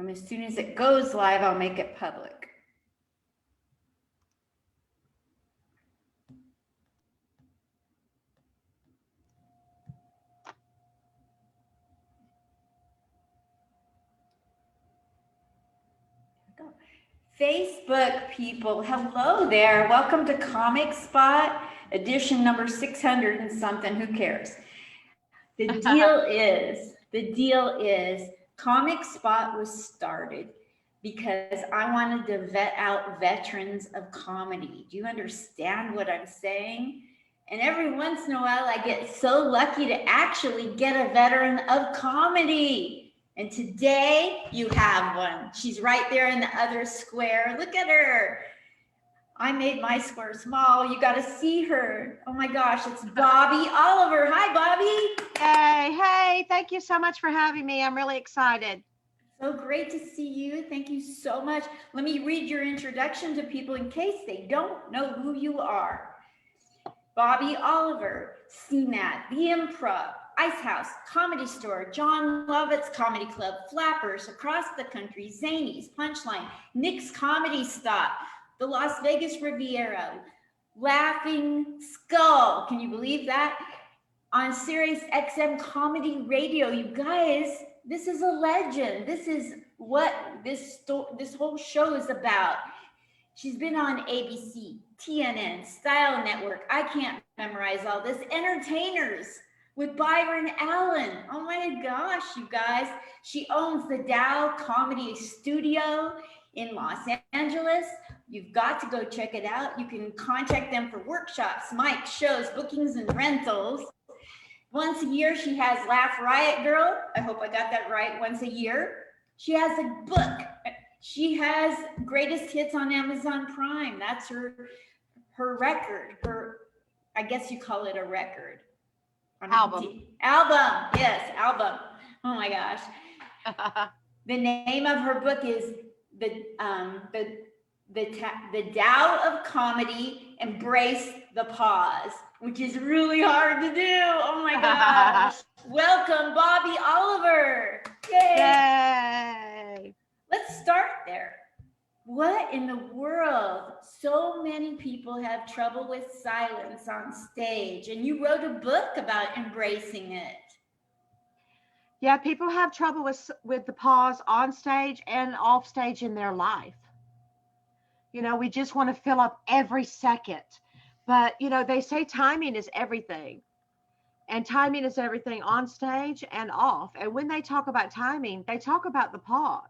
As soon as it goes live, I'll make it public. Facebook people, hello there. Welcome to Comic Spot, edition number 600 and something. Who cares? The deal is, Comic Spot was started because I wanted to vet out veterans of comedy. Do you understand what I'm saying? And every once in a while, I get so lucky to actually get a veteran of comedy. And today you have one. She's right there in the other square. Look at her. I made my square small. You got to see her. Oh my gosh, it's Bobbie Oliver. Hi, Bobbie. Hey, thank you so much for having me. I'm really excited. So great to see you. Thank you so much. Let me read your introduction to people in case they don't know who you are. Bobbie Oliver, CMAT, The Improv, Ice House, Comedy Store, John Lovitz Comedy Club, Flappers, Across the Country, Zanie's, Punchline, Nick's Comedy Stop, the Las Vegas Riviera, Laughing Skull. Can you believe that? On Sirius XM Comedy Radio. You guys, this is a legend. This is what this whole show is about. She's been on ABC, TNN, Style Network. I can't memorize all this. Entertainers with Byron Allan. Oh my gosh, you guys. She owns the Dow Comedy Studio in Los Angeles. You've got to go check it out. You can contact them for workshops, mics, shows, bookings, and rentals. Once a year, she has Laugh Riot Girl. I hope I got that right. Once a year. She has a book. She has Greatest Hits on Amazon Prime. That's her record. I guess you call it a record. Album. Yes, album. Oh my gosh. The name of her book is the Tao of Comedy, Embrace the Pause, which is really hard to do. Oh my gosh. Welcome, Bobbie Oliver. Yay. Yay. Let's start there. What in the world? So many people have trouble with silence on stage, and you wrote a book about embracing it. Yeah, people have trouble with the pause on stage and off stage in their life. You know, we just want to fill up every second. But, you know, they say timing is everything. And timing is everything on stage and off. And when they talk about timing, they talk about the pause.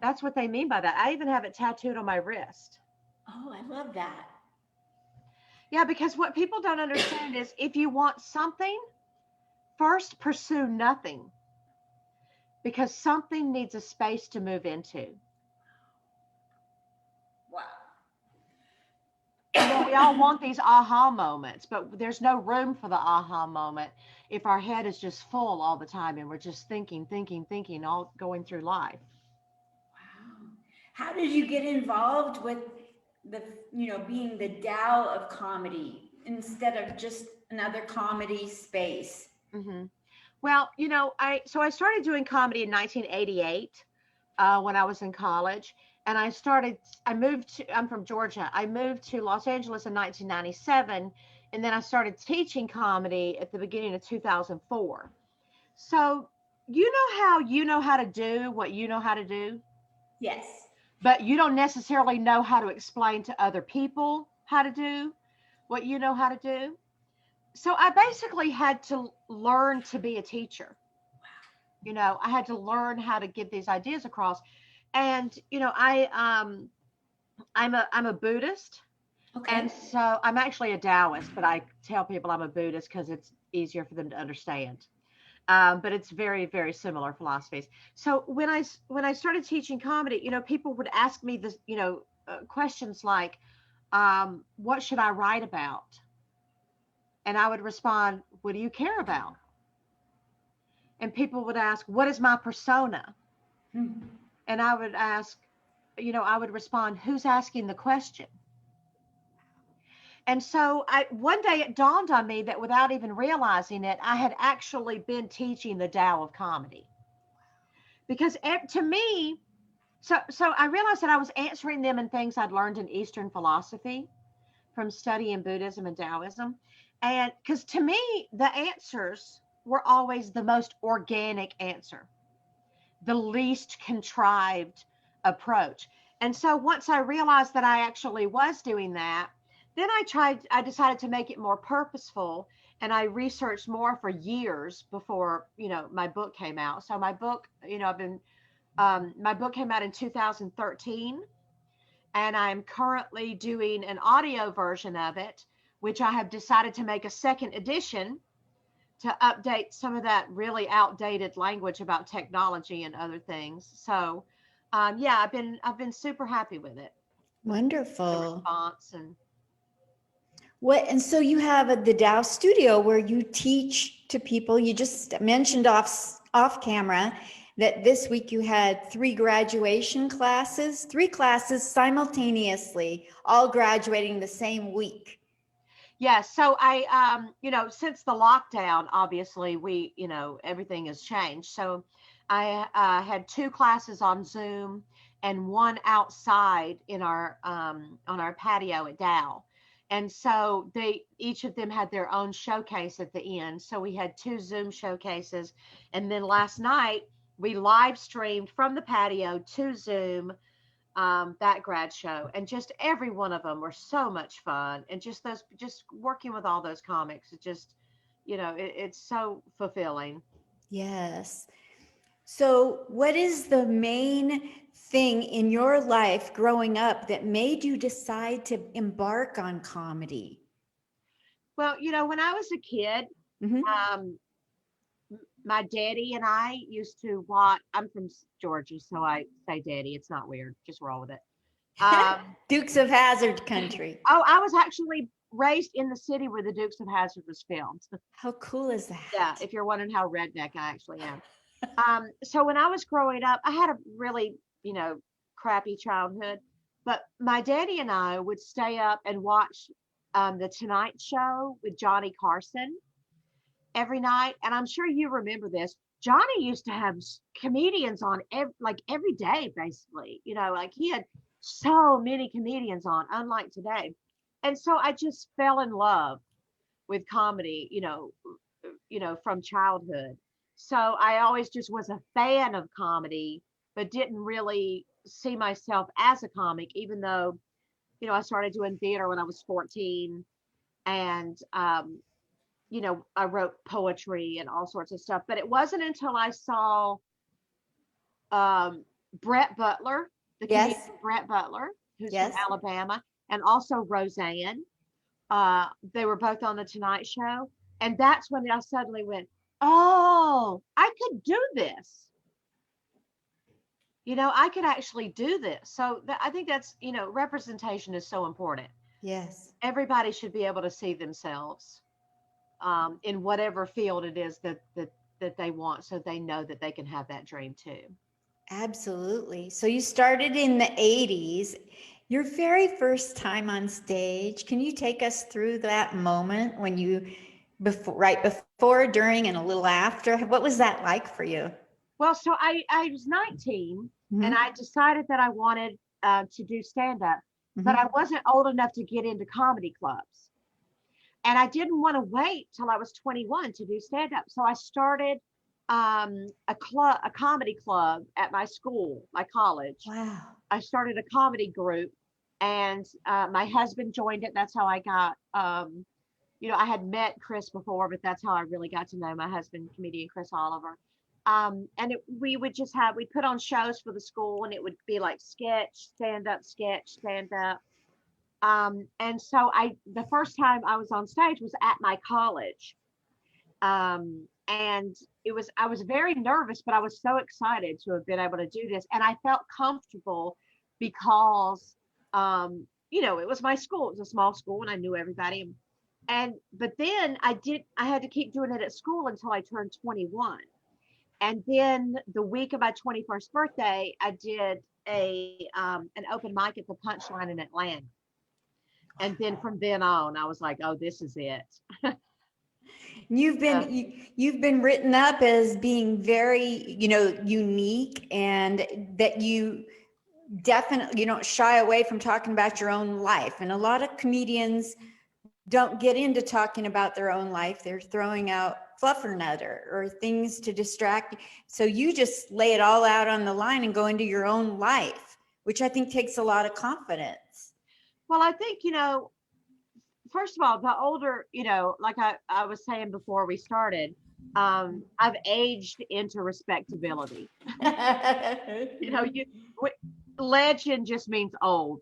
That's what they mean by that. I even have it tattooed on my wrist. Oh, I love that. Yeah, because what people don't understand is if you want something, first pursue nothing. Because something needs a space to move into. Wow. Well, we all want these aha moments, but there's no room for the aha moment if our head is just full all the time and we're just thinking, all going through life. Wow. How did you get involved with being the Tao of comedy instead of just another comedy space? Mm-hmm. Well, I started doing comedy in 1988 when I was in college. And I'm from Georgia. I moved to Los Angeles in 1997. And then I started teaching comedy at the beginning of 2004. So, you know how to do what you know how to do? Yes. But you don't necessarily know how to explain to other people how to do what you know how to do. So I basically had to learn to be a teacher. Wow. I had to learn how to get these ideas across. And, I'm a Buddhist. Okay. And so I'm actually a Taoist, but I tell people I'm a Buddhist because it's easier for them to understand. But it's very, very similar philosophies. So when I started teaching comedy, people would ask me this, questions like, what should I write about? And I would respond, what do you care about? And people would ask, what is my persona? Hmm. And I would ask, I would respond, who's asking the question? And so one day it dawned on me that without even realizing it, I had actually been teaching the Tao of comedy. because to me, so I realized that I was answering them in things I'd learned in Eastern philosophy from studying Buddhism and Taoism. And because to me, the answers were always the most organic answer, the least contrived approach. And so once I realized that I actually was doing that, then I decided to make it more purposeful. And I researched more for years before, my book came out. So my book, my book came out in 2013, and I'm currently doing an audio version of it, which I have decided to make a second edition to update some of that really outdated language about technology and other things. So, yeah, I've been super happy with it. The Wonderful. response and And so you have the Dow studio where you teach to people. You just mentioned off camera that this week you had three classes simultaneously, all graduating the same week. yeah. So I, since the lockdown, obviously everything has changed. So I had two classes on Zoom and one outside in our on our patio at Dow. And so each of them had their own showcase at the end. So we had two Zoom showcases. And then last night we live streamed from the patio to Zoom, that grad show. And just every one of them were so much fun. And just working with all those comics, it just, it's so fulfilling. Yes. So what is the main thing in your life growing up that made you decide to embark on comedy? Well, when I was a kid, Mhm. um, my daddy and I used to watch. I'm from Georgia, so I say daddy. It's not weird. Just roll with it. Dukes of Hazzard country. Oh, I was actually raised in the city where the Dukes of Hazzard was filmed. How cool is that? Yeah, if you're wondering how redneck I actually am. So when I was growing up, I had a really, crappy childhood. But my daddy and I would stay up and watch the Tonight Show with Johnny Carson every night. And I'm sure you remember this. Johnny used to have comedians on every day, basically. Like he had so many comedians on, unlike today. And so I just fell in love with comedy, from childhood. So I always just was a fan of comedy, but didn't really see myself as a comic, even though, I started doing theater when I was 14. And, I wrote poetry and all sorts of stuff. But it wasn't until I saw um, Brett Butler, the comedian Yes. Brett Butler, who's from Yes. Alabama, and also Roseanne. They were both on the Tonight Show. And that's when I suddenly went, oh, I could do this. I could actually do this. So I think that's, representation is so important. Yes. Everybody should be able to see themselves in whatever field it is that they want, so they know that they can have that dream too. Absolutely. So you started in the 80s. Your very first time on stage, can you take us through that moment when right before, during, and a little after? What was that like for you? Well, so I was 19 Mhm. and I decided that I wanted to do stand up, but Mhm. I wasn't old enough to get into comedy clubs. And I didn't want to wait till I was 21 to do stand up. So I started a comedy club at my school, my college. Wow. I started a comedy group, and my husband joined it. That's how I got, I had met Chris before, but that's how I really got to know my husband, comedian Chris Oliver. And we'd put on shows for the school, and it would be like sketch, stand up, sketch, stand up. And so the first time I was on stage was at my college. And I was very nervous, but I was so excited to have been able to do this. And I felt comfortable because, it was my school. It was a small school and I knew everybody. But then I had to keep doing it at school until I turned 21. And then the week of my 21st birthday, I did an open mic at the Punchline in Atlanta. And then from then on, I was like, oh, this is it. You've been written up as being very, unique, and that you definitely, you don't shy away from talking about your own life. And a lot of comedians don't get into talking about their own life. They're throwing out fluffernutter or things to distract. So you just lay it all out on the line and go into your own life, which I think takes a lot of confidence. Well, I think, first of all, the older, like I was saying before we started, I've aged into respectability. Legend just means old.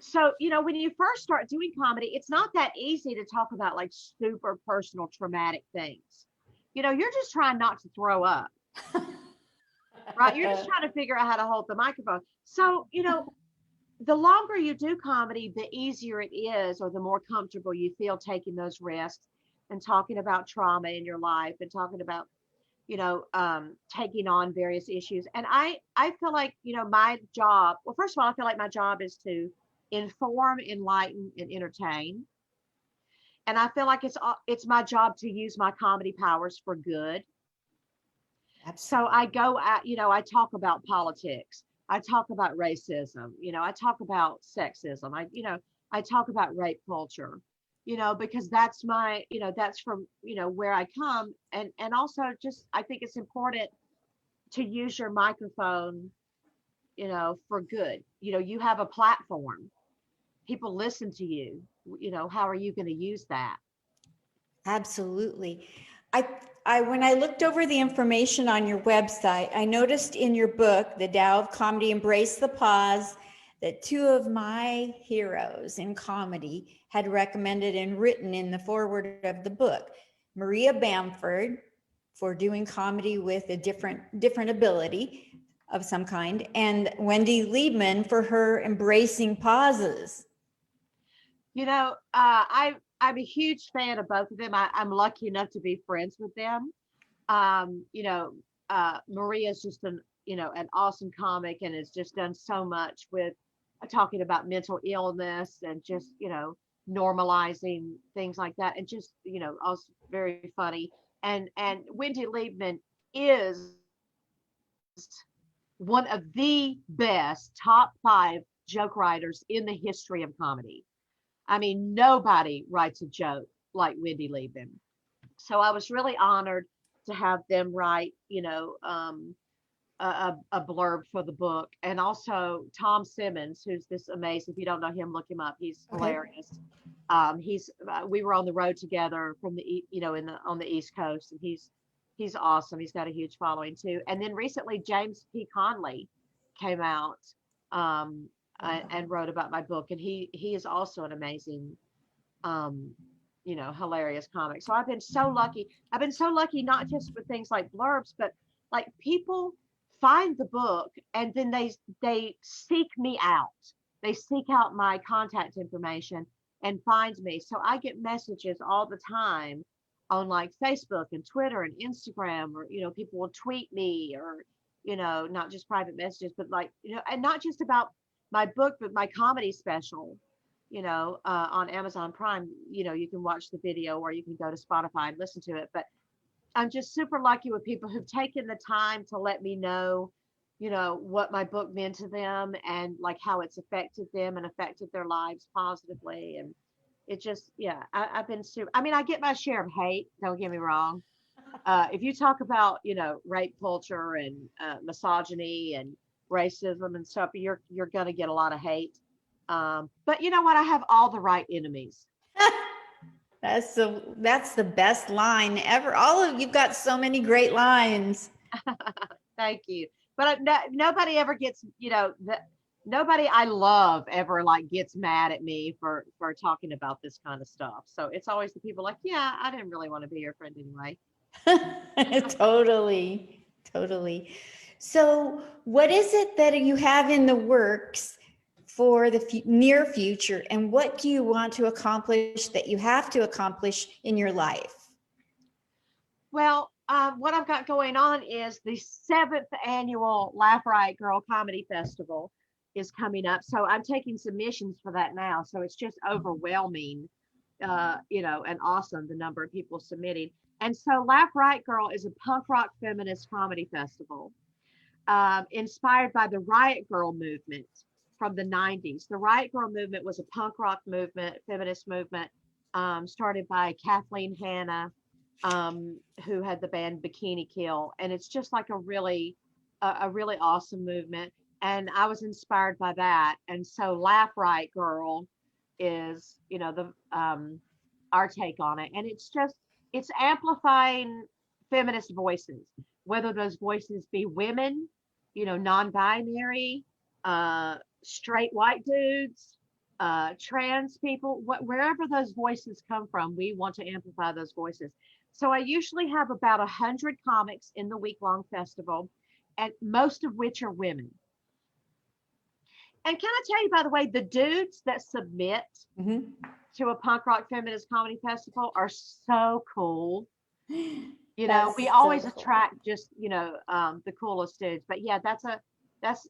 So, when you first start doing comedy, it's not that easy to talk about like super personal traumatic things. You're just trying not to throw up, right? You're just trying to figure out how to hold the microphone. So, the longer you do comedy, the easier it is, or the more comfortable you feel taking those risks and talking about trauma in your life and talking about, taking on various issues. And I feel like, my job, well, first of all, I feel like my job is to inform, enlighten, and entertain. And I feel like it's my job to use my comedy powers for good. Absolutely. So I go at, I talk about politics. I talk about racism, I talk about sexism. I talk about rape culture, because that's my, that's from, where I come. And also just, I think it's important to use your microphone, for good. You have a platform. People listen to you, how are you going to use that? Absolutely. When I looked over the information on your website, I noticed in your book, The Tao of Comedy, Embrace the Pause, that two of my heroes in comedy had recommended and written in the foreword of the book. Maria Bamford for doing comedy with a different ability of some kind, and Wendy Liebman for her embracing pauses. I'm a huge fan of both of them. I'm lucky enough to be friends with them. Maria's just an awesome comic and has just done so much with talking about mental illness and just, normalizing things like that. And just, also very funny. And Wendy Liebman is one of the best top 5 joke writers in the history of comedy. I mean, nobody writes a joke like Wendy Liebman. So I was really honored to have them write, a blurb for the book. And also Tom Simmons, who's this amazing, if you don't know him, look him up. He's hilarious. We were on the road together from on the East Coast, and he's awesome. He's got a huge following too. And then recently James P. Conley came out, and wrote about my book, and he is also an amazing, hilarious comic. So I've been so lucky. Not just with things like blurbs, but like people find the book and then they seek me out. They seek out my contact information and find me. So I get messages all the time on like Facebook and Twitter and Instagram, or people will tweet me, or not just private messages, but like and not just about my book, but my comedy special, on Amazon Prime. You can watch the video, or you can go to Spotify and listen to it. But I'm just super lucky with people who've taken the time to let me know, what my book meant to them, and like how it's affected them and affected their lives positively. And it just, I've been super, I mean, I get my share of hate, don't get me wrong. If you talk about, rape culture and misogyny and racism and stuff, you're going to get a lot of hate. But you know what? I have all the right enemies. That's the best line ever. You've got so many great lines. Thank you. But nobody ever gets, nobody I love ever like gets mad at me for talking about this kind of stuff. So it's always the people like, yeah, I didn't really want to be your friend anyway. Totally. So what is it that you have in the works for the near future, and what do you want to accomplish that you have to accomplish in your life? Well, what I've got going on is the 7th annual Laugh Riot Girl Comedy Festival is coming up. So I'm taking submissions for that now. So it's just overwhelming. and awesome, the number of people submitting. And so Laugh Right Girl is a punk rock feminist comedy festival, inspired by the Riot Girl movement from the 90s. The Riot Girl movement was a punk rock movement, feminist movement, started by Kathleen Hanna, who had the band Bikini Kill. And it's just like a really awesome movement. And I was inspired by that. And so Laugh Right Girl is, the our take on it. And it's amplifying feminist voices, whether those voices be women, non-binary, straight white dudes, trans people, wherever those voices come from, we want to amplify those voices. So I usually have about 100 comics in the week-long festival, and most of which are women. And can I tell you, by the way, the dudes that submit to a punk rock feminist comedy festival are so cool. We always attract just, the coolest dudes. But yeah, that's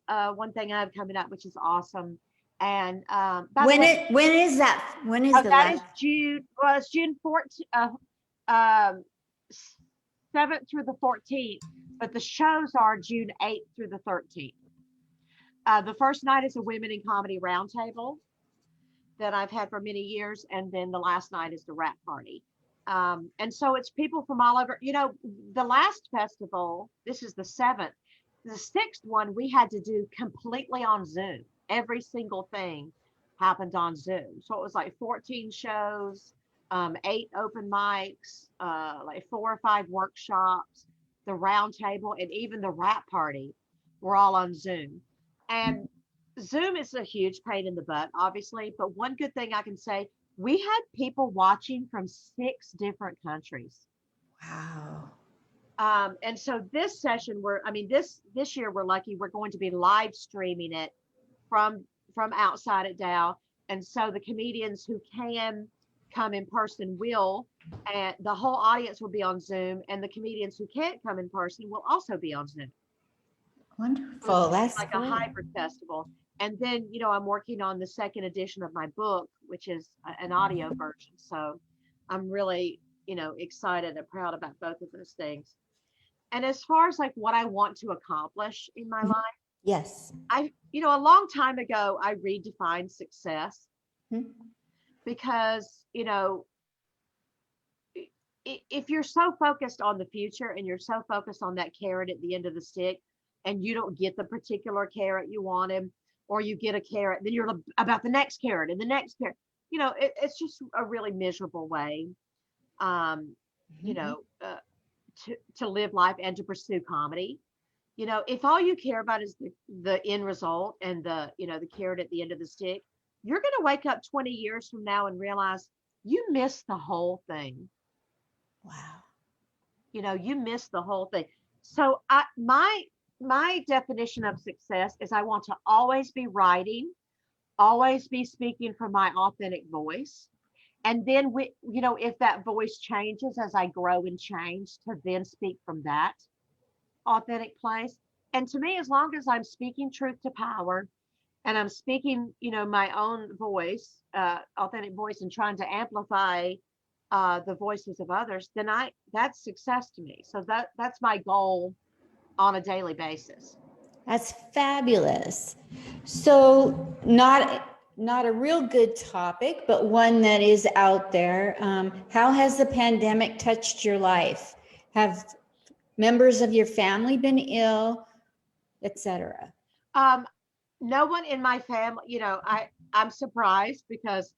one thing I have coming up, which is awesome. And when is that? When is that is June. Well, it's June 14th, 7th through the 14th, but the shows are June 8th through the 13th. The first night is a Women in Comedy Roundtable that I've had for many years, and then the last night is the rap party. And so it's people from all over. The last festival, this is the 7th. The 6th one we had to do completely on Zoom. Every single thing happened on Zoom. So it was like 14 shows, 8 open mics, like 4 or 5 workshops, the roundtable, and even the rap party were all on Zoom. And Zoom is a huge pain in the butt, obviously, but one good thing I can say, we had people watching from 6 different countries. Wow. And so this session, this year we're lucky, we're going to be live streaming it from outside at Dow. And so the comedians who can come in person will, and the whole audience will be on Zoom, and the comedians who can't come in person will also be on Zoom. Wonderful. That's like a hybrid festival. And then, I'm working on the 2nd edition of my book, which is an audio version. So I'm really, excited and proud about both of those things. And as far as like what I want to accomplish in my life, yes, a long time ago, I redefined success because, if you're so focused on the future and you're so focused on that carrot at the end of the stick, and you don't get the particular carrot you wanted, or you get a carrot, then you're about the next carrot and the next carrot. It's just a really miserable way, to live life and to pursue comedy. If all you care about is the end result and the carrot at the end of the stick, you're going to wake up 20 years from now and realize you missed the whole thing. Wow. You missed the whole thing. So my definition of success is I want to always be writing, always be speaking from my authentic voice. And then if that voice changes as I grow and change, to then speak from that authentic place. And to me, as long as I'm speaking truth to power and I'm speaking, my own voice, authentic voice, and trying to amplify the voices of others, then that's success to me. So that's my goal on a daily basis. That's fabulous. So not a real good topic, but one that is out there. How has the pandemic touched your life? Have members of your family been ill, etc.? No one in my family, I'm surprised because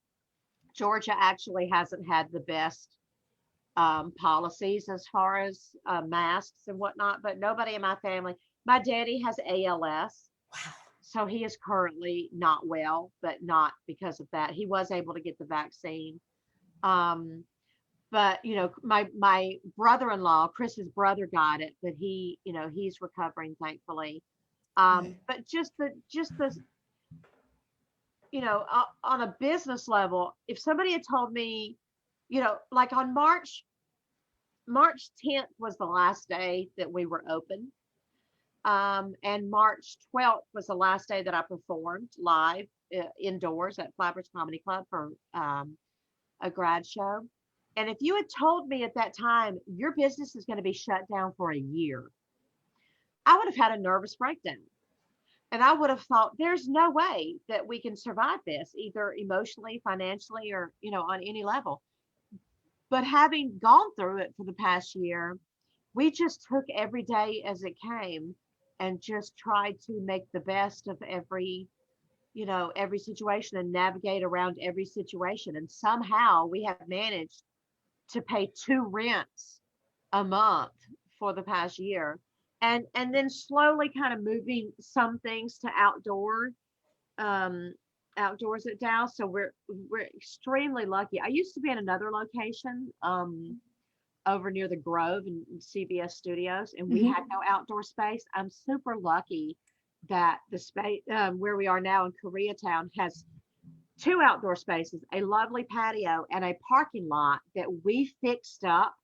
Georgia actually hasn't had the best policies as far as masks and whatnot, but nobody in my family. My daddy has ALS. Wow. So he is currently not well, but not because of that. He was able to get the vaccine. But my brother-in-law, Chris's brother, got it, but he's recovering, thankfully. But just the on a business level, if somebody had told me, like on March 10th was the last day that we were open. And March 12th was the last day that I performed live indoors at Flappers Comedy Club for a grad show. And if you had told me at that time, your business is going to be shut down for a year, I would have had a nervous breakdown. And I would have thought, there's no way that we can survive this, either emotionally, financially, or, on any level. But having gone through it for the past year, we just took every day as it came and just tried to make the best of every situation and navigate around every situation. And somehow we have managed to pay 2 rents a month for the past year. And then slowly kind of moving some things to um, outdoors at Dallas. So we're extremely lucky. I used to be in another location, over near the Grove and CBS Studios, and we Mhm. had no outdoor space. I'm super lucky that the space where we are now in Koreatown has 2 outdoor spaces, a lovely patio, and a parking lot that we fixed up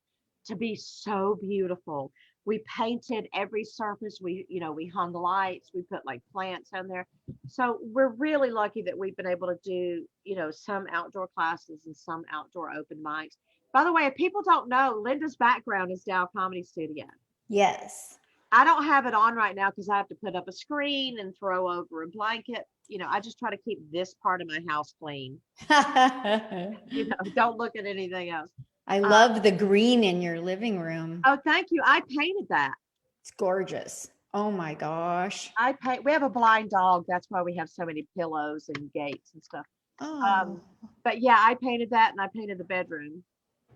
to be so beautiful. We painted every surface. We hung lights. We put like plants on there. So we're really lucky that we've been able to do, some outdoor classes and some outdoor open mics. By the way, if people don't know, Linda's background is Dow Comedy Studio. Yes. I don't have it on right now because I have to put up a screen and throw over a blanket. I just try to keep this part of my house clean. I Don't look at anything else. love the green in your living room. Oh, thank you. I painted that. It's gorgeous. Oh my gosh. We have a blind dog. That's why we have so many pillows and gates and stuff. Oh. But yeah, I painted that, and I painted the bedroom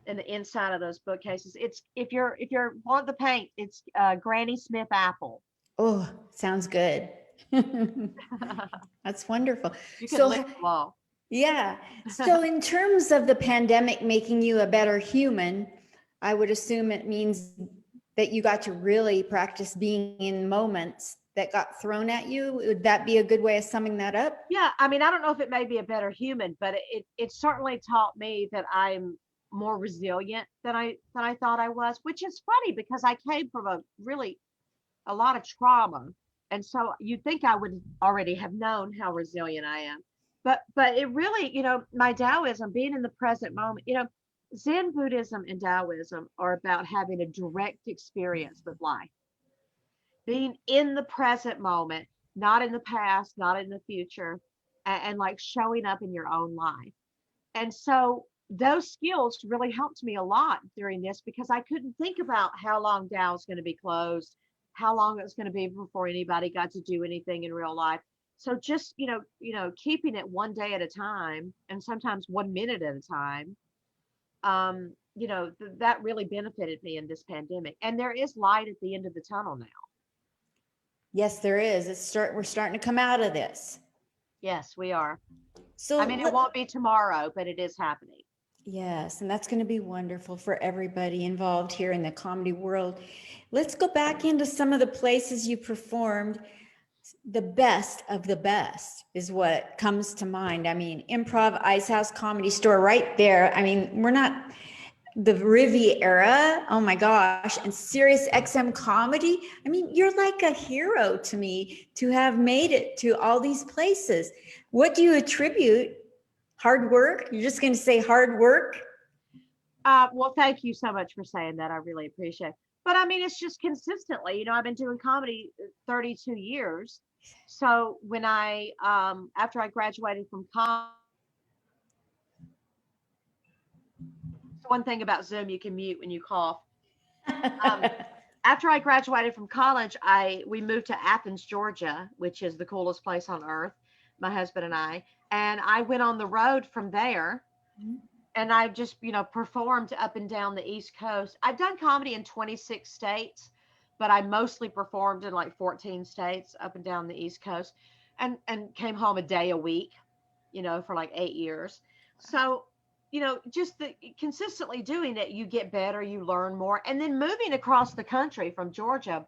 and the inside of those bookcases. It's if you're want the paint, it's Granny Smith apple. Oh, sounds good. That's wonderful. You can So, lick the wall. yeah. So, in terms of the pandemic making you a better human, I would assume it means that you got to really practice being in moments that got thrown at you. Would that be a good way of summing that up? Yeah, I mean, I don't know if it made me a better human, but it certainly taught me that I'm more resilient than I thought I was, which is funny because I came from a lot of trauma. And so you'd think I would already have known how resilient I am. But it really, my Taoism, being in the present moment, Zen Buddhism and Taoism are about having a direct experience with life, being in the present moment, not in the past, not in the future, and like showing up in your own life. And so those skills really helped me a lot during this because I couldn't think about how long Dow was going to be closed, how long it was going to be before anybody got to do anything in real life. So just, keeping it one day at a time and sometimes 1 minute at a time, that really benefited me in this pandemic. And there is light at the end of the tunnel now. Yes, there is. We're starting to come out of this. Yes, we are. So, I mean, it won't be tomorrow, but it is happening. yes, and that's going to be wonderful for everybody involved here in the comedy world. Let's go back into some of the places you performed. The best of the best is what comes to mind. I mean, Improv, Ice House, Comedy Store, right there. I mean, we're not the Riviera. Oh my gosh. And Sirius XM Comedy. I mean, you're like a hero to me to have made it to all these places. What do you attribute? Hard work? You're just going to say hard work? Well, thank you so much for saying that. I really appreciate it. But I mean, it's just consistently, I've been doing comedy 32 years. So when after I graduated from college, one thing about Zoom, you can mute when you cough. After I graduated from college, we moved to Athens, Georgia, which is the coolest place on earth, my husband and I went on the road from there. Mm-hmm. And I just, performed up and down the East Coast. I've done comedy in 26 states, but I mostly performed in like 14 states up and down the East Coast, and came home a day a week, for like 8 years. So, just consistently doing it, you get better, you learn more. And then moving across the country from Georgia,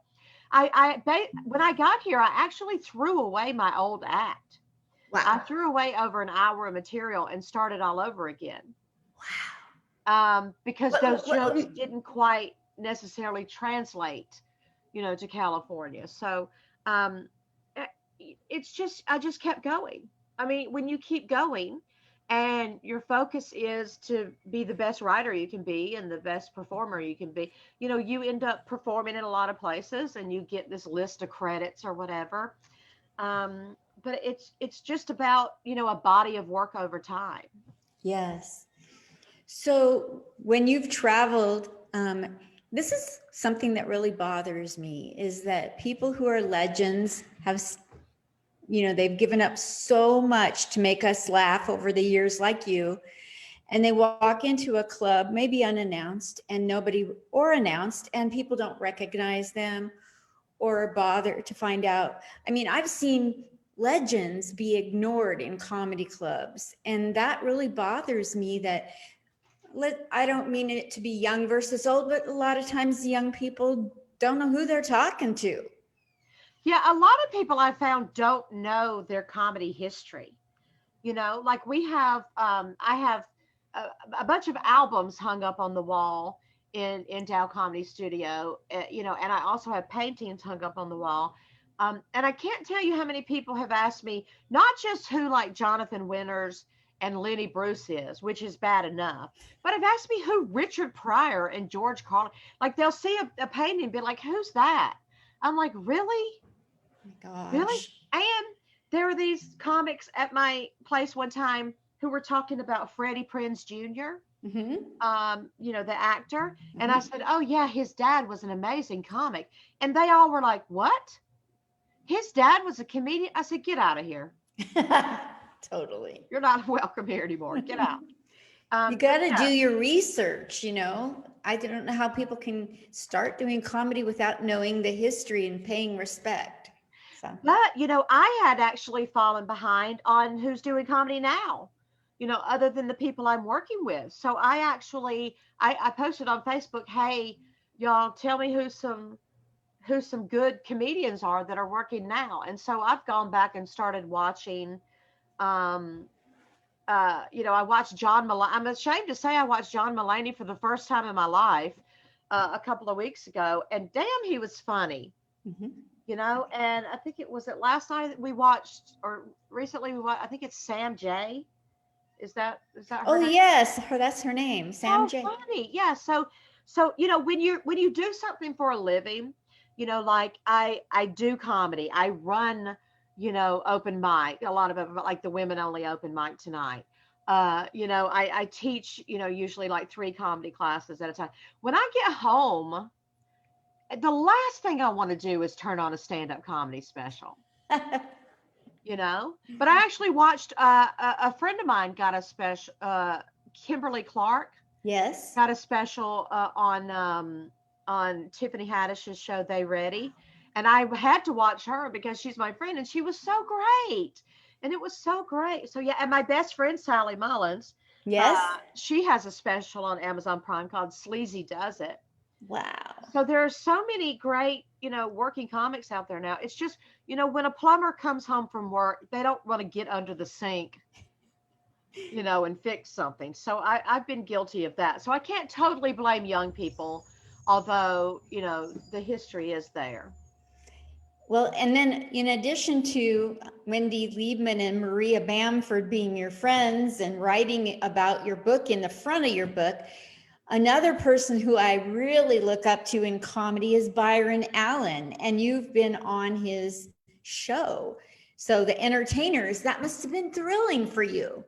when I got here, I actually threw away my old act. Wow. I threw away over an hour of material and started all over again. Wow. Because those jokes didn't quite necessarily translate, to California. So it's just, I just kept going. I mean, when you keep going and your focus is to be the best writer you can be and the best performer you can be, you end up performing in a lot of places and you get this list of credits or whatever. But it's just about, a body of work over time. Yes. So when you've traveled, this is something that really bothers me, is that people who are legends have, they've given up so much to make us laugh over the years, like you, and they walk into a club, maybe unannounced or announced, and people don't recognize them or bother to find out. I mean, I've seen legends be ignored in comedy clubs, and that really bothers me. I don't mean it to be young versus old, but a lot of times the young people don't know who they're talking to. Yeah, a lot of people I found don't know their comedy history. Like I have a bunch of albums hung up on the wall in Dow Comedy Studio, and I also have paintings hung up on the wall. And I can't tell you how many people have asked me, not just who like Jonathan Winters and Lenny Bruce is, which is bad enough, but have asked me who Richard Pryor and George Carlin, like they'll see a painting and be like, who's that? I'm like, really? Oh my gosh. Really? And there were these comics at my place one time who were talking about Freddie Prinze Jr., the actor. And I said, oh yeah, his dad was an amazing comic. And they all were like, what? His dad was a comedian? I said, get out of here. Totally. You're not welcome here anymore. Get out. You got to do your research, I don't know how people can start doing comedy without knowing the history and paying respect. So. But, I had actually fallen behind on who's doing comedy now, other than the people I'm working with. So I posted on Facebook, hey, y'all tell me who some good comedians are that are working now. And so I've gone back and started watching, I watched John Mulaney. I'm ashamed to say I watched John Mulaney for the first time in my life a couple of weeks ago, and damn, he was funny. And I think it was last night that we watched, or recently we watched, I think it's Sam J. Is that her Oh name? yes, that's her name, Sam J. Funny. Yeah. So when you do something for a living, like I do comedy, I run, open mic, a lot of it, like the women only open mic tonight. I teach, usually like 3 comedy classes at a time. When I get home, the last thing I want to do is turn on a stand-up comedy special. But I actually watched a friend of mine got a special, Kimberly Clark. Yes. Got a special on Tiffany Haddish's show, They Ready. And I had to watch her because she's my friend and she was so great. And it was so great. So yeah, and my best friend, Sally Mullins. Yes. She has a special on Amazon Prime called Sleazy Does It. Wow. So there are so many great, working comics out there now. It's just, when a plumber comes home from work, they don't want to get under the sink, and fix something. So I've been guilty of that. So I can't totally blame young people, although, the history is there. Well, and then in addition to Wendy Liebman and Maria Bamford being your friends and writing about your book in the front of your book, another person who I really look up to in comedy is Byron Allan, and you've been on his show. So The Entertainers, that must have been thrilling for you.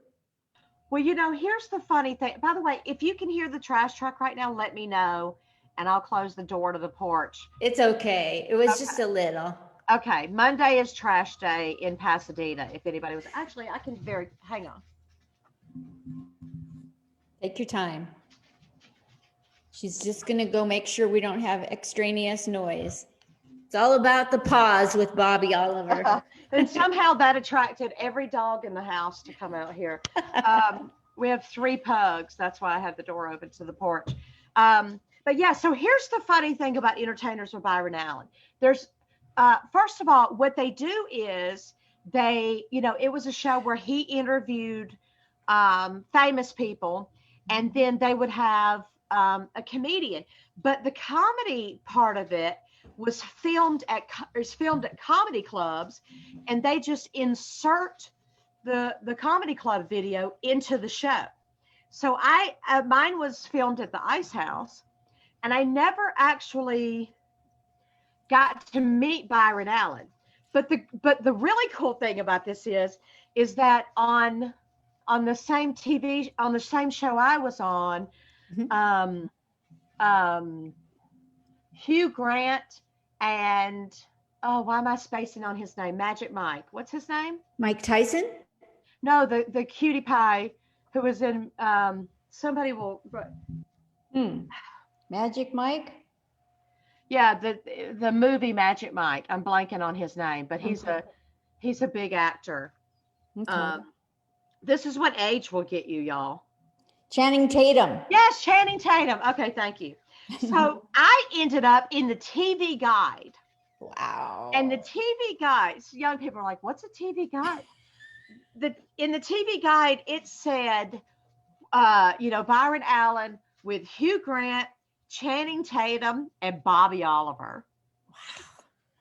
Well, here's the funny thing. By the way, if you can hear the trash truck right now, let me know, and I'll close the door to the porch. It's okay. It was just a little. Okay. Monday is trash day in Pasadena. If anybody was actually, hang on. Take your time. She's just going to go make sure we don't have extraneous noise. It's all about the pause with Bobbie Oliver. And somehow that attracted every dog in the house to come out here. We have 3 pugs. That's why I have the door open to the porch. But yeah, so here's the funny thing about Entertainers with Byron Allan. There's, first of all, what they do is it was a show where he interviewed famous people, and then they would have a comedian. But the comedy part of it was filmed at comedy clubs, and they just insert the comedy club video into the show. So mine was filmed at the Ice House, and I never actually got to meet Byron Allan. But the really cool thing about this is that on the same show I was on, Mhm. Hugh Grant and why am I spacing on his name? Magic Mike. What's his name? Mike Tyson? No, the cutie pie who was in somebody will. Magic Mike? Yeah, the movie Magic Mike. I'm blanking on his name, but he's a big actor. Okay. This is what age will get you, y'all. Channing Tatum. Yes, Channing Tatum. Okay, thank you. So I ended up in the TV Guide. Wow. And the TV Guide, so young people are like, what's a TV Guide? In the TV Guide, it said, Byron Allan with Hugh Grant, Channing Tatum, and Bobbie Oliver. Wow.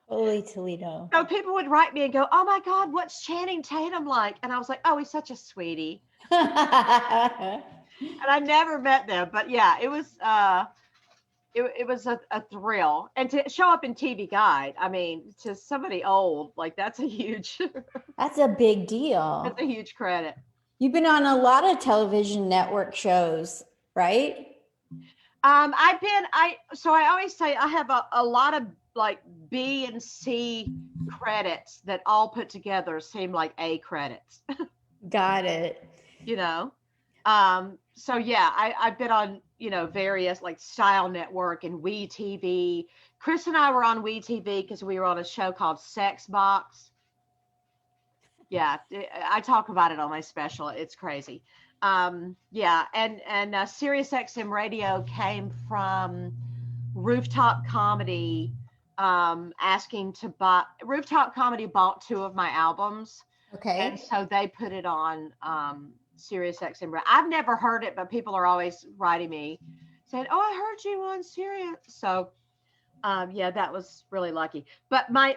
Holy Toledo. So people would write me and go, oh my God, what's Channing Tatum like? And I was like, oh, he's such a sweetie. And I never met them, but yeah, it was it was a thrill. And to show up in TV Guide, I mean, to somebody old, like that's a huge That's a big deal. that's a huge credit. You've been on a lot of television network shows, right? I always say I have a lot of like B and C credits that all put together seem like A credits. Got it. So yeah, I've been on, various like Style Network and WeTV. Chris and I were on WeTV because we were on a show called Sex Box. Yeah, I talk about it on my special. It's crazy. Yeah, and Sirius XM Radio came from Rooftop Comedy asking to buy. Rooftop Comedy bought 2 of my albums. Okay. And so they put it on Sirius XM. I've never heard it, but people are always writing me saying, oh, I heard you on Sirius. So yeah, that was really lucky. But my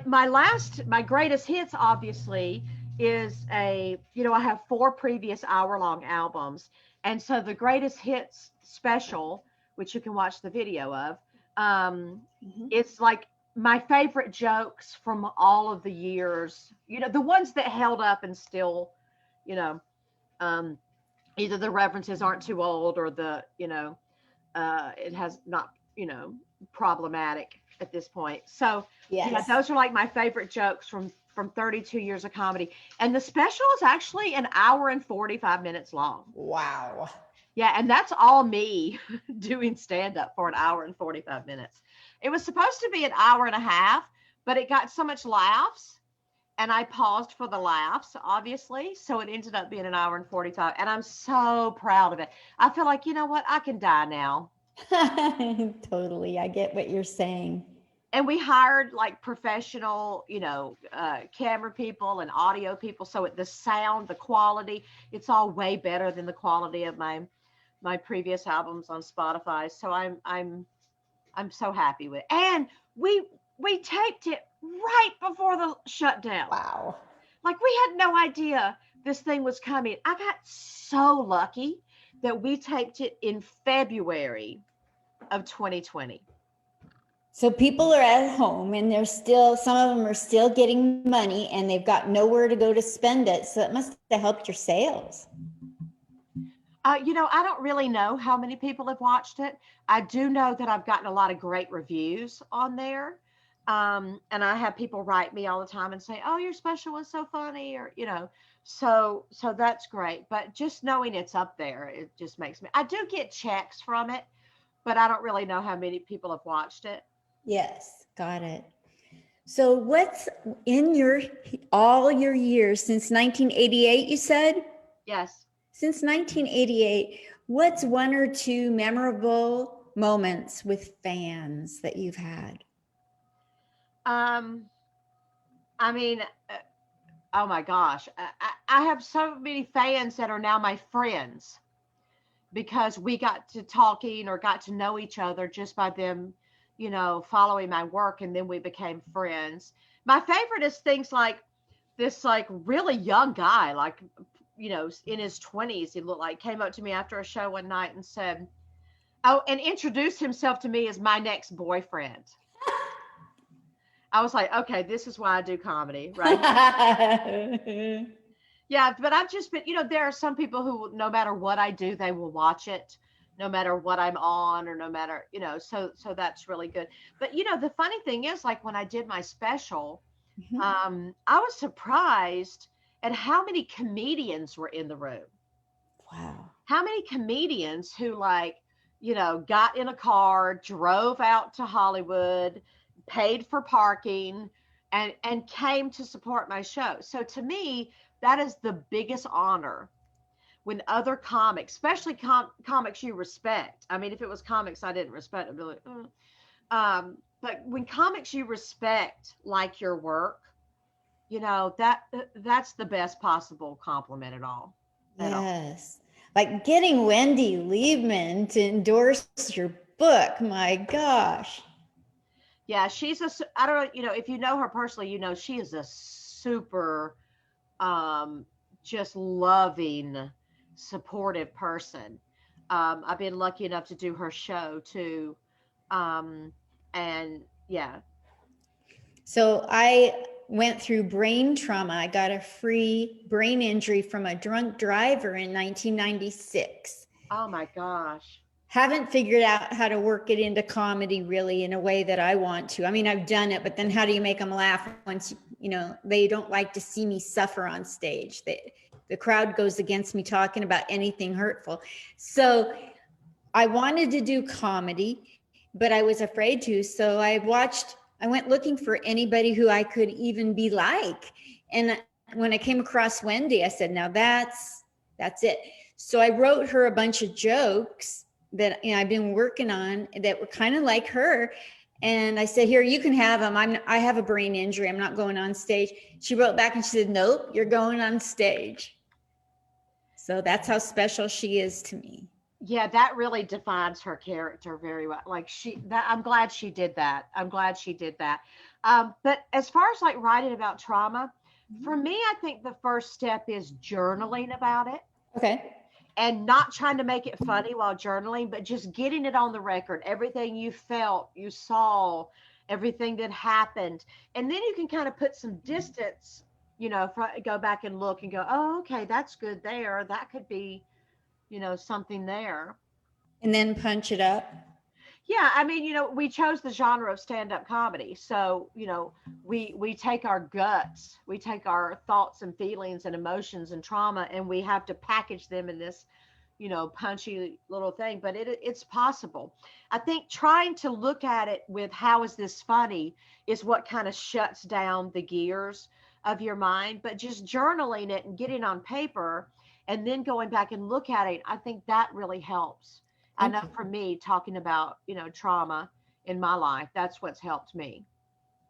greatest hits, obviously, is I have 4 previous hour-long albums. And so the greatest hits special, which you can watch the video of, it's like my favorite jokes from all of the years, the ones that held up and still, either the references aren't too old or it has not, problematic at this point. So yes. Yeah, those are like my favorite jokes from 32 years of comedy. And the special is actually an hour and 45 minutes long. Wow. Yeah. And that's all me doing stand-up for an hour and 45 minutes. It was supposed to be an hour and a half, but it got so much laughs and I paused for the laughs, obviously. So it ended up being an hour and 45. And I'm so proud of it. I feel like, you know what? I can die now. Totally. I get what you're saying. And we hired like professional, camera people and audio people. So the sound, the quality, it's all way better than the quality of my previous albums on Spotify. So I'm so happy with it. And we taped it right before the shutdown. Wow. Like we had no idea this thing was coming. I got so lucky that we taped it in February of 2020. So people are at home and some of them are still getting money and they've got nowhere to go to spend it. So it must have helped your sales. I don't really know how many people have watched it. I do know that I've gotten a lot of great reviews on there. And I have people write me all the time and say, oh, your special was so funny, or, so that's great. But just knowing it's up there, it just makes me, I do get checks from it, but I don't really know how many people have watched it. Yes, got it. So what's in all your years since 1988, you said? Yes. Since 1988, what's 1 or 2 memorable moments with fans that you've had? I mean, oh my gosh, I have so many fans that are now my friends because we got to talking or got to know each other just by them, following my work, and then we became friends. My favorite is things like this like really young guy, like, you know, in his 20s, he looked like, came up to me after a show one night and said, oh, and introduced himself to me as my next boyfriend. I was like, okay, this is why I do comedy, right? Yeah, but I've just been, you know, there are some people who, no matter what I do, they will watch it, no matter what I'm on, or no matter, you know, so that's really good. But you know, the funny thing is, like when I did my special, I was surprised at how many comedians were in the room. Wow. How many comedians who, like, you know, got in a car, drove out to Hollywood, paid for parking, and came to support my show. So to me, that is the biggest honor, when other comics, especially comics you respect. I mean, if it was comics I didn't respect, I'd be like, but when comics you respect like your work, you know, that's the best possible compliment at all. Yes. Like getting Wendy Liebman to endorse your book. My gosh. Yeah, I don't know, you know, if you know her personally, you know, she is a super, just loving, supportive person. I've been lucky enough to do her show too. And yeah. So I went through brain trauma. I got a free brain injury from a drunk driver in 1996. Oh my gosh. Haven't figured out how to work it into comedy really in a way that I want to. I mean, I've done it, but then how do you make them laugh once, you know, they don't like to see me suffer on stage. The crowd goes against me talking about anything hurtful. So I wanted to do comedy, but I was afraid to. So I went looking for anybody who I could even be like. And when I came across Wendy, I said, now that's it. So I wrote her a bunch of jokes that, you know, I've been working on that were kind of like her. And I said, here, you can have them. I have a brain injury. I'm not going on stage. She wrote back and she said, nope, you're going on stage. So that's how special she is to me. Yeah, that really defines her character very well. Like I'm glad she did that. I'm glad she did that. But as far as like writing about trauma, for me, I think the first step is journaling about it. Okay. And not trying to make it funny while journaling, but just getting it on the record, everything you felt, you saw, everything that happened. And then you can kind of put some distance, you know, go back and look and go, oh, okay, that's good there. That could be, you know, something there. And then punch it up. Yeah, I mean, you know, we chose the genre of stand-up comedy. So, you know, we take our guts, we take our thoughts and feelings and emotions and trauma, and we have to package them in this, you know, punchy little thing. But it's possible. I think trying to look at it with how is this funny is what kind of shuts down the gears of your mind. But just journaling it and getting on paper and then going back and look at it, I think that really helps. I know for me, talking about, you know, trauma in my life, that's what's helped me.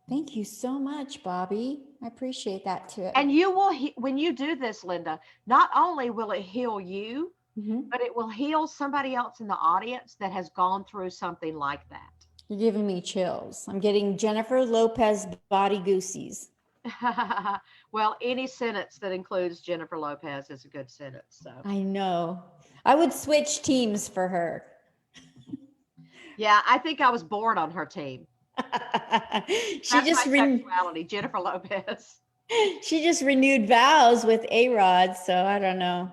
Thank you so much, Bobbie. I appreciate that too. And you will, when you do this, Linda, not only will it heal you, but it will heal somebody else in the audience that has gone through something like that. You're giving me chills. I'm getting Jennifer Lopez body Goosies. Well, any sentence that includes Jennifer Lopez is a good sentence. So I know. I would switch teams for her. Yeah, I think I was born on her team. She just sexuality, Jennifer Lopez. She just renewed vows with A-Rod, so I don't know.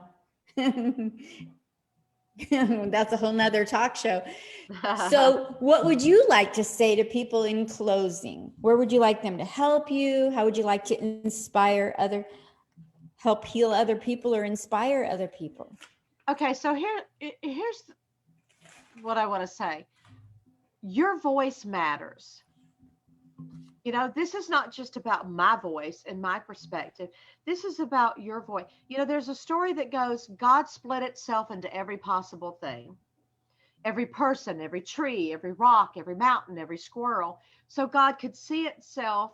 That's a whole nother talk show. So what would you like to say to people in closing? Where would you like them to help you? How would you like to help heal other people or inspire other people? Okay, so here's what I want to say. Your voice matters. You know, this is not just about my voice and my perspective. This is about your voice. You know, there's a story that goes, God split itself into every possible thing, every person, every tree, every rock, every mountain, every squirrel. So God could see itself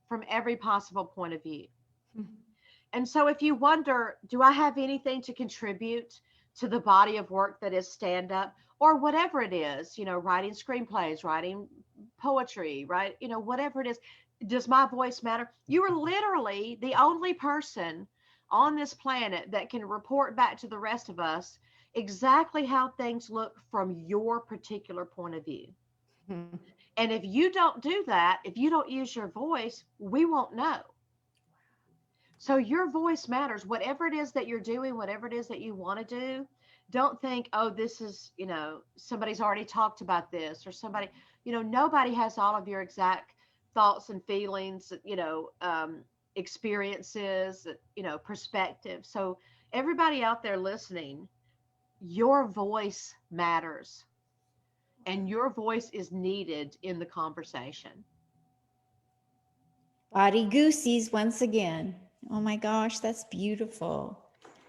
from every possible point of view. And so if you wonder, do I have anything to contribute to the body of work that is stand-up or whatever it is, you know, writing screenplays, writing poetry, right? You know, whatever it is, Does my voice matter? You are literally the only person on this planet that can report back to the rest of us exactly how things look from your particular point of view. Mhm. And if you don't do that, if you don't use your voice, we won't know. So your voice matters. Whatever it is that you're doing, whatever it is that you want to do, don't think, oh, this is, somebody's already talked about this, or somebody, nobody has all of your exact thoughts and feelings, experiences, perspective. So everybody out there listening, your voice matters, and your voice is needed in the conversation. Body Goosies once again. Oh my gosh, that's beautiful.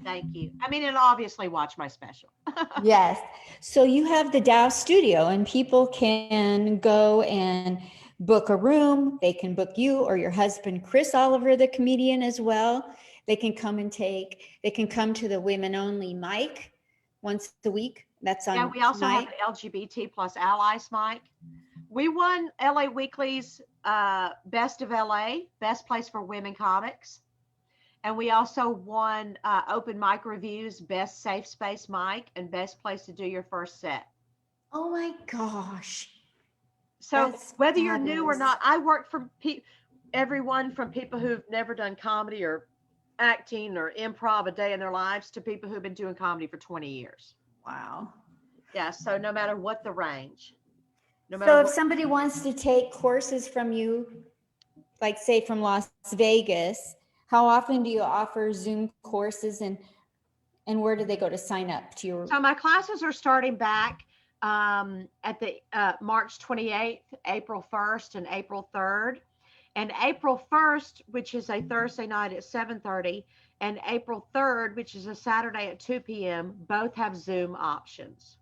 Thank you. I mean, and obviously watch my special. Yes. So you have the Dow studio, and people can go and book a room. They can book you or your husband, Chris Oliver, the comedian, as well. They can come to the women only mic once a week. That's on Yeah, we also have tonight. an LGBT plus allies mic. We won LA Weekly's Best of LA, Best Place for Women Comics. And we also won Open Mic Reviews, Best Safe Space Mic, and Best Place to Do Your First Set. Oh my gosh. So That's whether you're new or fabulous. not, I work for everyone from people who've never done comedy or acting or improv a day in their lives to people who've been doing comedy for 20 years. Wow. Yeah, so no matter what the range. So if somebody wants to take courses from you, like say from Las Vegas, how often do you offer Zoom courses, and where do they go to sign up to your? So my classes are starting back at the March 28th, April 1st, and April 3rd. And April 1st, which is a Thursday night at 7:30, and April 3rd, which is a Saturday at 2 p.m., both have Zoom options.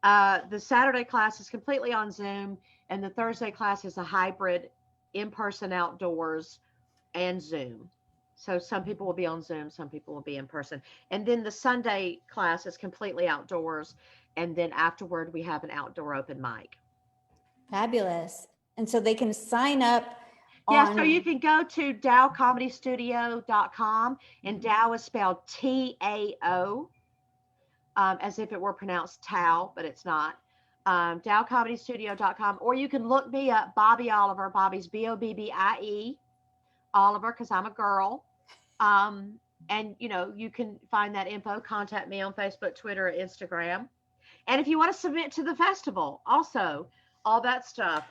The Saturday class is completely on Zoom, and the Thursday class is a hybrid, in-person outdoors and Zoom. So some people will be on Zoom, some people will be in person. And then the Sunday class is completely outdoors. And then afterward, we have an outdoor open mic. Fabulous. And so they can sign up Yeah, on. so you can go to dowcomedystudio.com, and Dow is spelled T-A-O, as if it were pronounced Tao, but it's not. Dowcomedystudio.com, or you can look me up, Bobbie Oliver. Bobbie's Bobbie Oliver, because I'm a girl. And you can find that info. Contact me on Facebook, Twitter, or Instagram. And if you want to submit to the festival, also all that stuff.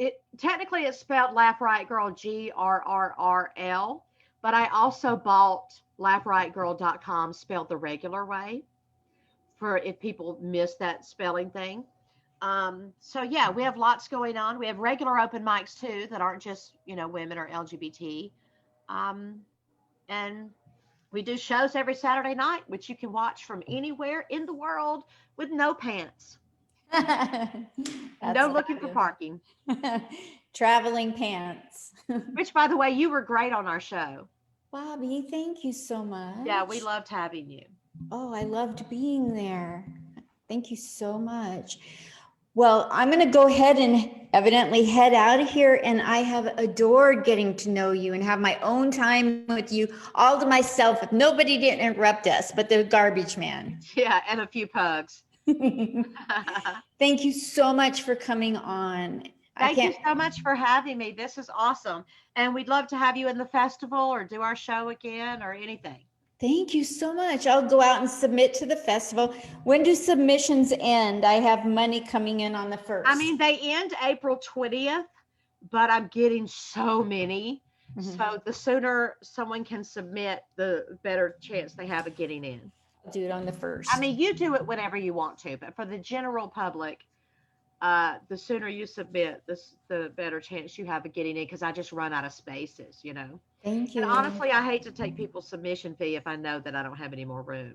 It's spelled Laugh Right Girl, GRRRL, but I also bought laughrightgirl.com spelled the regular way for if people miss that spelling thing. So yeah, we have lots going on. We have regular open mics too that aren't just women or LGBT. And we do shows every Saturday night, which you can watch from anywhere in the world with no pants. No looking for parking. Traveling pants. Which, by the way, you were great on our show. Bobbie, thank you so much. Yeah, we loved having you. Oh, I loved being there. Thank you so much. Well, I'm going to go ahead and evidently head out of here, and I have adored getting to know you and have my own time with you all to myself with nobody to interrupt us but the garbage man. Yeah, and a few pugs. Thank you so much for coming on. Thank you so much for having me. This is awesome. And we'd love to have you in the festival or do our show again or anything. Thank you so much. I'll go out and submit to the festival. When do submissions end? I have money coming in on the 1st. I mean, they end April 20th, but I'm getting so many. Mm-hmm. So the sooner someone can submit, the better chance they have of getting in. I'll do it on the 1st. I mean, you do it whenever you want to, but for the general public, the sooner you submit, the better chance you have of getting in, because I just run out of spaces, Thank you. And honestly, I hate to take people's submission fee if I know that I don't have any more room.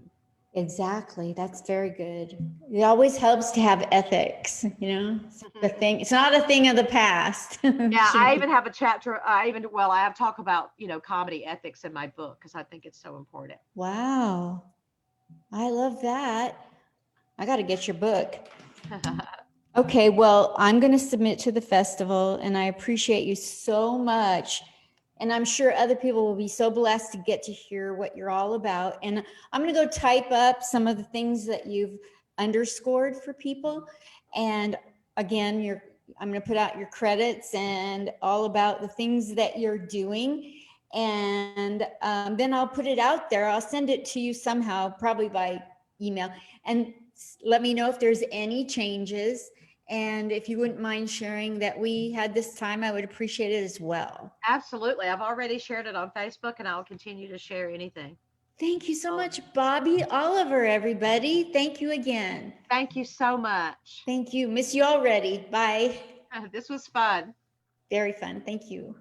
Exactly. That's very good. It always helps to have ethics, the thing. It's not a thing of the past. Yeah, I even have a chapter. I have talk about, comedy ethics in my book because I think it's so important. Wow. I love that. I got to get your book. Okay, well, I'm going to submit to the festival and I appreciate you so much. And I'm sure other people will be so blessed to get to hear what you're all about. And I'm going to go type up some of the things that you've underscored for people. And again, I'm going to put out your credits and all about the things that you're doing. And then I'll put it out there. I'll send it to you somehow, probably by email. And let me know if there's any changes. And if you wouldn't mind sharing that we had this time, I would appreciate it as well. Absolutely. I've already shared it on Facebook and I'll continue to share anything. Thank you so much, Bobbie Oliver, everybody. Thank you again. Thank you so much. Thank you. Miss you already. Bye. This was fun. Very fun. Thank you.